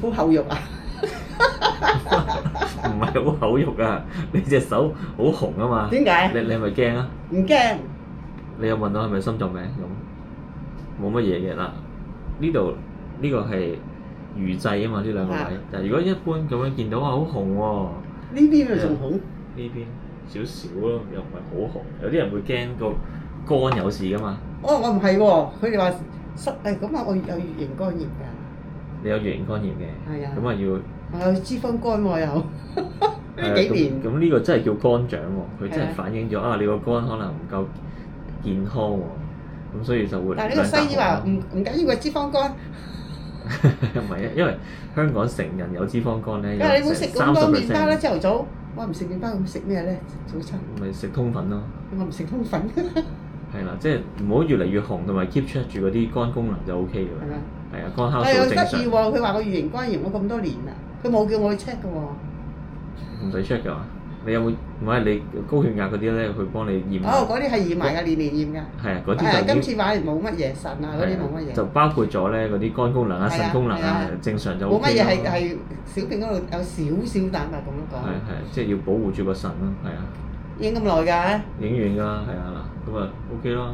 好厚肉啊！唔係好口肉啊！你隻手好紅啊嘛。點解？你係咪驚啊？唔驚。你有問我係咪心臟病咁？冇乜嘢嘅啦。呢個係魚際啊嘛，呢兩個位。但係如果一般咁樣見到好紅喎。呢邊咪仲紅？呢邊少少咯，又唔係好紅。有啲人會驚個肝有事噶嘛。哦，我唔係喎，佢哋話濕咁啊，我有乙型肝炎㗎。你有乙型肝炎嘅。係啊。咁啊要。我有脂肪肝喎又。呢幾年。咁呢個真係叫肝長喎，佢真係反映咗你個肝可能唔夠健康喎，咁所以就會。但係呢個西醫話唔緊要嘅脂肪肝。唔係啊，因為香港成人有脂肪肝咧，因為你冇食咁多麵包啦， 30%。朝頭早我唔食麵包，咁食咩咧？早餐。咪食通粉咯。我唔食通粉。係啦，即係唔好越嚟越紅，同埋 keep check 住嗰啲肝功能就 O K 㗎啦。係嘛？係啊，肝酵係素正常。得意喎！佢話我乙型肝炎，我咁多年啦，佢冇叫我去 check 㗎喎。唔使 check 㗎嘛？你有冇唔係你高血壓嗰啲咧？佢幫你驗。哦，嗰啲係驗埋㗎，年年驗㗎。係啊，嗰啲就今次話冇乜嘢，腎啊嗰啲冇乜嘢。就包括咗咧嗰啲肝功能啊、腎功能啊，正常就 O K 冇乜嘢係小便嗰度有少少蛋白咁樣講。係，即係要保護住個腎咯，係啊。影咁耐㗎？影完㗎，係啊嗱，咁啊 O K 咯。